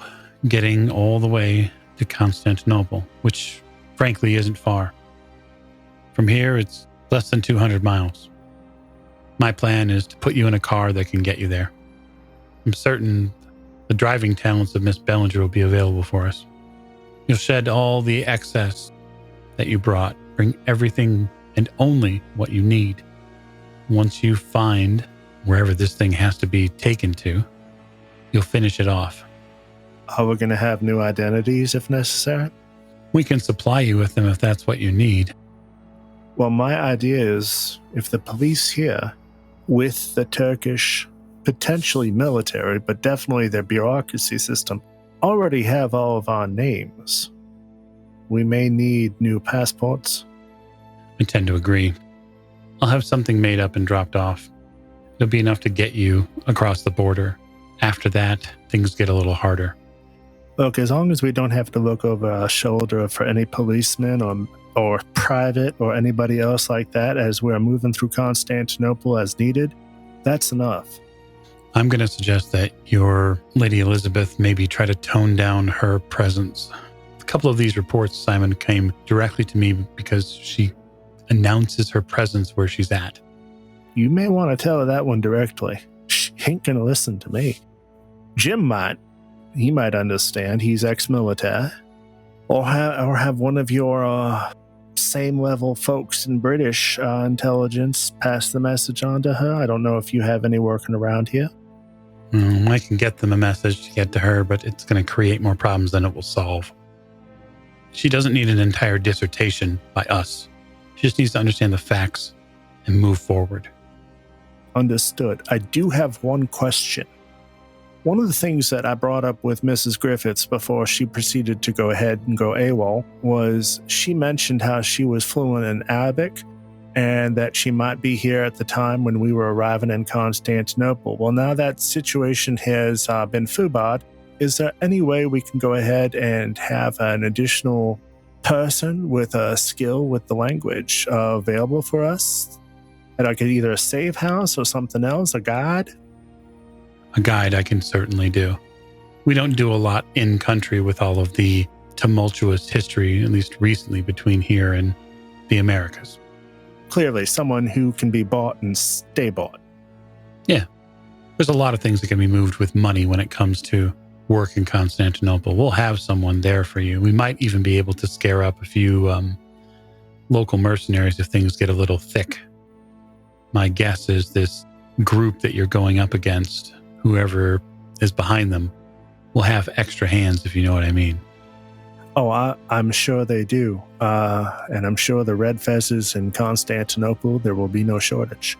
getting all the way to Constantinople, which frankly isn't far. From here, it's less than 200 miles. My plan is to put you in a car that can get you there. I'm certain the driving talents of Miss Bellinger will be available for us. You'll shed all the excess that you brought. Bring everything and only what you need. Once you find wherever this thing has to be taken to, you'll finish it off. Are we going to have new identities if necessary? We can supply you with them if that's what you need. Well, my idea is if the police here, with the Turkish, potentially military, but definitely their bureaucracy system, already have all of our names, we may need new passports. I tend to agree. I'll have something made up and dropped off. It'll be enough to get you across the border. After that, things get a little harder. Look, as long as we don't have to look over our shoulder for any policemen or private or anybody else like that as we're moving through Constantinople as needed, that's enough. I'm going to suggest that your Lady Elizabeth maybe try to tone down her presence. A couple of these reports, Simon, came directly to me because she announces her presence where she's at. You may want to tell her that one directly. She ain't going to listen to me. Jim might. He might understand. He's ex-military. Or have one of your same level folks in British intelligence pass the message on to her. I don't know if you have any working around here. I can get them a message to get to her, but it's going to create more problems than it will solve. She doesn't need an entire dissertation by us. She just needs to understand the facts and move forward. Understood. I do have one question. One of the things that I brought up with Mrs. Griffiths before she proceeded to go ahead and go AWOL was she mentioned how she was fluent in Arabic and that she might be here at the time when we were arriving in Constantinople. Well, now that situation has been FUBAR'd, is there any way we can go ahead and have an additional person with a skill with the language available for us? And like either a safe house or something else, a guide? A guide I can certainly do. We don't do a lot in country with all of the tumultuous history, at least recently, between here and the Americas. Clearly, someone who can be bought and stay bought. Yeah. There's a lot of things that can be moved with money when it comes to work in Constantinople. We'll have someone there for you. We might even be able to scare up a few local mercenaries if things get a little thick. My guess is this group that you're going up against, whoever is behind them, will have extra hands, if you know what I mean. Oh, I'm sure they do. And I'm sure the red fezzes in Constantinople, there will be no shortage.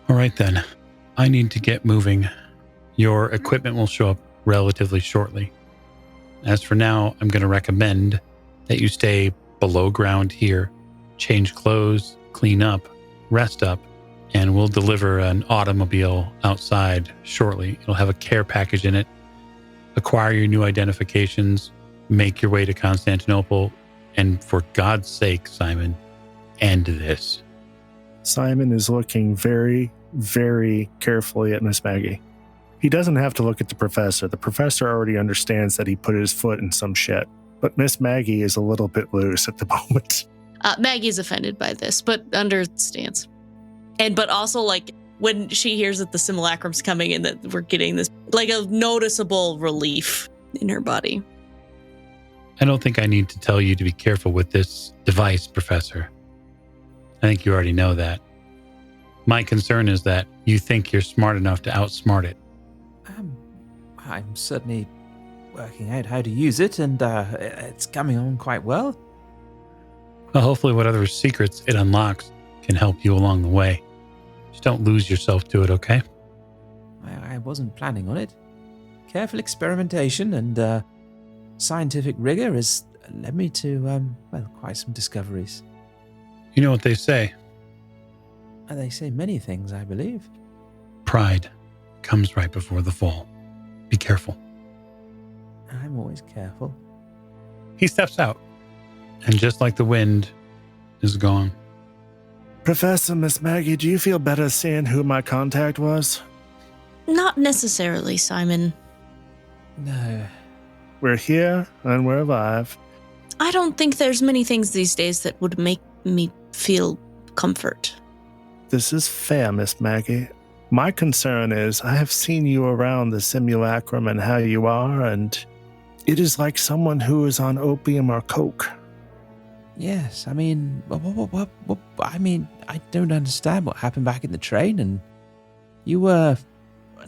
All right, then. I need to get moving. Your equipment will show up relatively shortly. As for now, I'm going to recommend that you stay below ground here, change clothes, clean up, rest up, and we'll deliver an automobile outside shortly. It'll have a care package in it. Acquire your new identifications, make your way to Constantinople, and for God's sake, Simon, end this. Simon is looking very, very carefully at Miss Maggie. He doesn't have to look at the professor. The professor already understands that he put his foot in some shit. But Miss Maggie is a little bit loose at the moment. Maggie's offended by this, but understands. But also, like, when she hears that the simulacrum's coming and that we're getting this, like, a noticeable relief in her body. I don't think I need to tell you to be careful with this device, Professor. I think you already know that. My concern is that you think you're smart enough to outsmart it. I'm certainly working out how to use it, and it's coming on quite well. Well, hopefully what other secrets it unlocks can help you along the way. Just don't lose yourself to it, okay? I wasn't planning on it. Careful experimentation and scientific rigor has led me to, quite some discoveries. You know what they say. They say many things, I believe. Pride comes right before the fall. Be careful. I'm always careful. He steps out, and just like the wind, is gone. Professor, Miss Maggie, do you feel better seeing who my contact was? Not necessarily, Simon. No. We're here and we're alive. I don't think there's many things these days that would make me feel comfort. This is fair, Miss Maggie. My concern is I have seen you around the simulacrum and how you are, and it is like someone who is on opium or coke. Yes, I mean, I don't understand what happened back in the train, and you were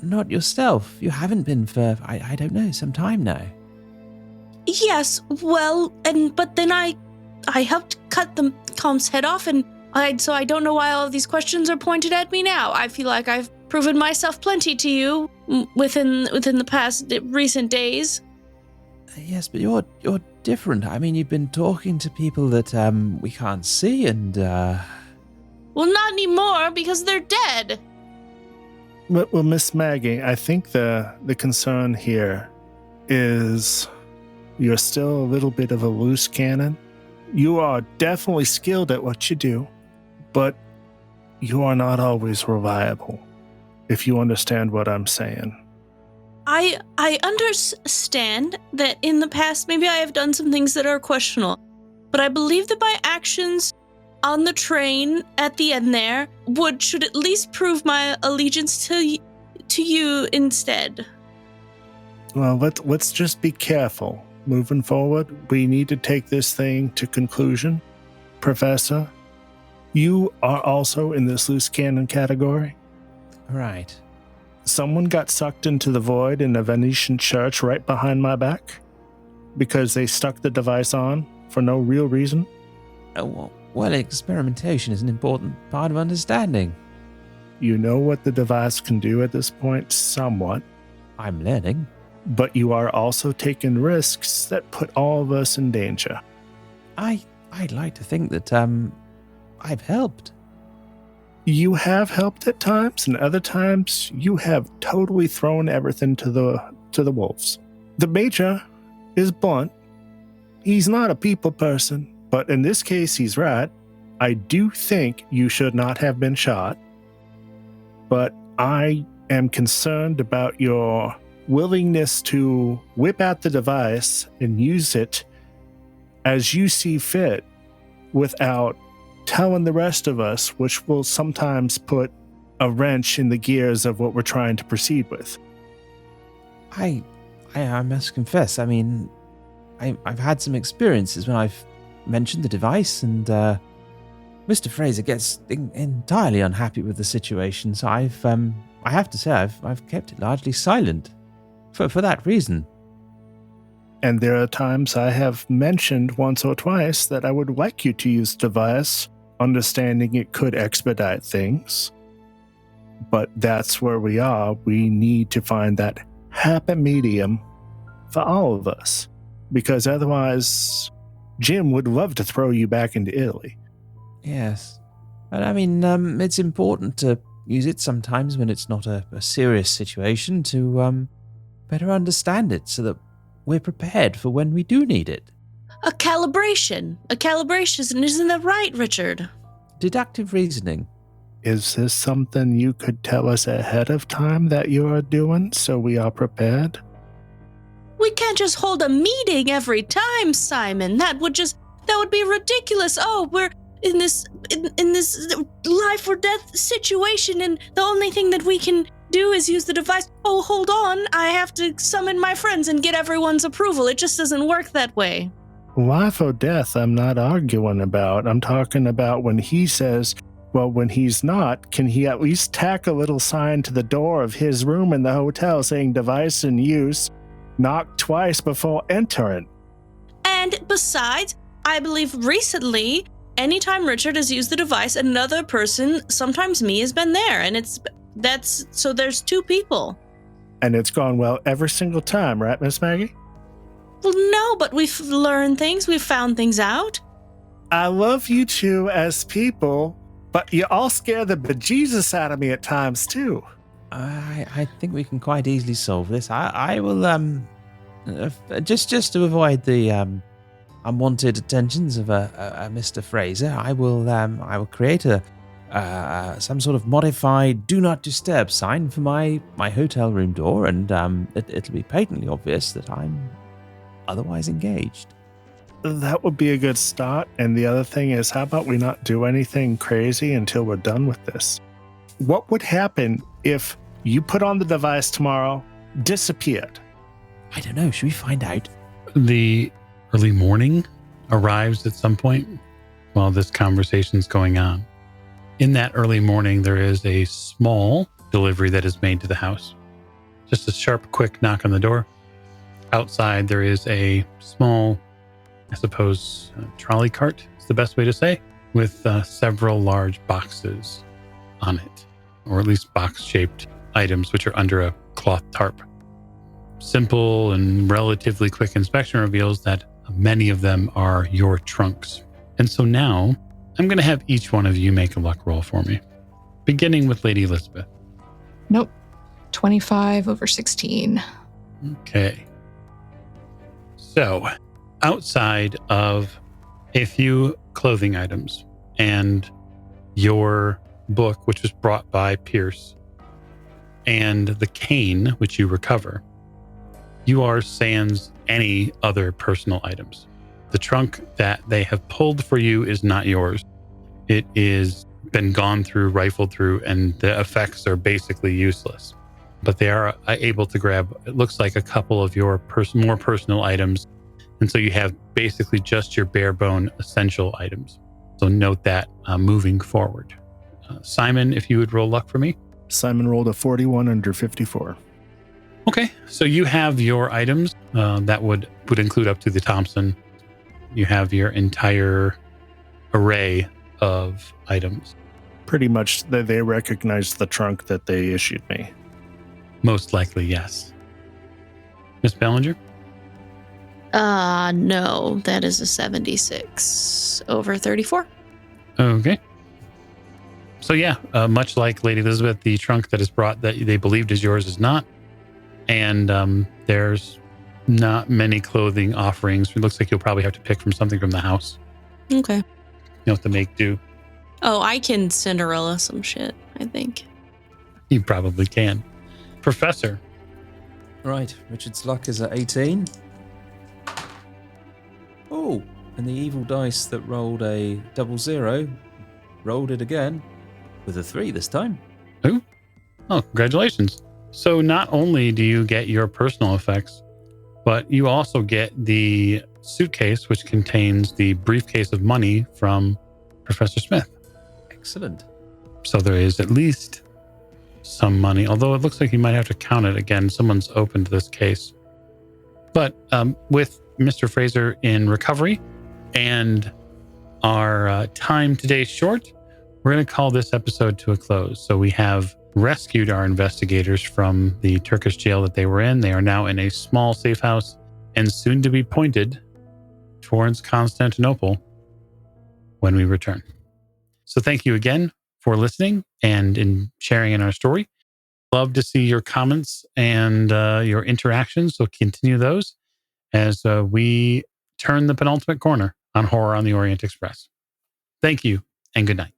not yourself. You haven't been for, I don't know, some time now. Yes, well, but then I helped cut the comp's head off, so I don't know why all of these questions are pointed at me now. I feel like I've proven myself plenty to you within the past recent days. Yes, but you're different. I mean, you've been talking to people that we can't see, and Well, not anymore because they're dead. Well, Miss Maggie, I think the concern here is you're still a little bit of a loose cannon. You are definitely skilled at what you do, but you are not always reliable, if you understand what I'm saying. I understand that in the past maybe I have done some things that are questionable, but I believe that my actions on the train at the end there should at least prove my allegiance to you instead. Well, let's just be careful. Moving forward, we need to take this thing to conclusion. Professor, you are also in this loose cannon category. right. Someone got sucked into the void in a Venetian church right behind my back because they stuck the device on for no real reason. Well, experimentation is an important part of understanding. You know what the device can do at this point, somewhat, I'm learning. but you are also taking risks that put all of us in danger. I'd like to think that I've helped. You have helped at times, and other times you have totally thrown everything to the wolves. The Major is blunt. He's not a people person, but in this case, he's right. I do think you should not have been shot, but I am concerned about your willingness to whip out the device and use it as you see fit without telling the rest of us, which will sometimes put a wrench in the gears of what we're trying to proceed with. I must confess, I mean, I've had some experiences when I've mentioned the device, and Mr. Fraser gets entirely unhappy with the situation, so I have to say I've kept it largely silent for that reason. And there are times I have mentioned once or twice that I would like you to use the device, understanding it could expedite things. But that's where we are. We need to find that happy medium for all of us, because otherwise Jim would love to throw you back into Italy. Yes. But I mean, it's important to use it sometimes when it's not a serious situation to better understand it so that we're prepared for when we do need it. A calibration, isn't that right, Richard? Deductive reasoning. Is this something you could tell us ahead of time that you are doing so we are prepared? We can't just hold a meeting every time, Simon. That would be ridiculous. Oh, we're in this life or death situation, and the only thing that we can do is use the device. Oh, hold on. I have to summon my friends and get everyone's approval. It just doesn't work that way. Life or death, I'm not arguing about. I'm talking about when he says, well, when he's not, can he at least tack a little sign to the door of his room in the hotel saying device in use, knock twice before entering? And besides, I believe recently, anytime Richard has used the device, another person, sometimes me, has been there. And so there's two people. And it's gone well every single time, right, Miss Maggie? Well, no, but we've learned things. We've found things out. I love you two as people, but you all scare the bejesus out of me at times, too. I think we can quite easily solve this. I will just to avoid the unwanted attentions of a Mr. Fraser, I will create a some sort of modified "Do Not Disturb" sign for my hotel room door, and it'll be patently obvious that I'm otherwise engaged. That would be a good start. And the other thing is, how about we not do anything crazy until we're done with this? What would happen if you put on the device tomorrow, disappeared? I don't know. Should we find out? The early morning arrives at some point while this conversation's going on. In that early morning, there is a small delivery that is made to the house. Just a sharp, quick knock on the door. Outside, there is a small, I suppose, trolley cart is the best way to say, with several large boxes on it, or at least box-shaped items which are under a cloth tarp. Simple and relatively quick inspection reveals that many of them are your trunks. And so now, I'm going to have each one of you make a luck roll for me, beginning with Lady Elizabeth. Nope. 25 over 16. Okay. So, outside of a few clothing items and your book, which was brought by Pierce, and the cane, which you recover, you are sans any other personal items. The trunk that they have pulled for you is not yours. It is been gone through, rifled through, and the effects are basically useless. But they are able to grab, it looks like, a couple of your more personal items. And so you have basically just your bare bone essential items. So note that moving forward. Simon, if you would roll luck for me. Simon rolled a 41 under 54. Okay, so you have your items that would include up to the Thompson. You have your entire array of items. Pretty much, they recognized the trunk that they issued me. Most likely, yes. Miss Bellinger? No, that is a 76 over 34. Okay. So yeah, much like Lady Elizabeth, the trunk that is brought that they believed is yours is not. And there's not many clothing offerings. It looks like you'll probably have to pick from something from the house. Okay. You'll have to make do. Oh, I can Cinderella some shit, I think. You probably can. Professor. Right, Richard's luck is at 18. Oh, and the evil dice that rolled a 00 rolled it again with a 3 this time. Oh, congratulations. So not only do you get your personal effects, but you also get the suitcase, which contains the briefcase of money from Professor Smith. Excellent. So there is at least some money, although it looks like you might have to count it again. Someone's opened this case. But with Mr. Fraser in recovery and our time today short, we're going to call this episode to a close. So we have rescued our investigators from the Turkish jail that they were in. They are now in a small safe house and soon to be pointed towards Constantinople when we return. So thank you again for listening and in sharing in our story. Love to see your comments and your interactions. So continue those as we turn the penultimate corner on Horror on the Orient Express. Thank you and good night.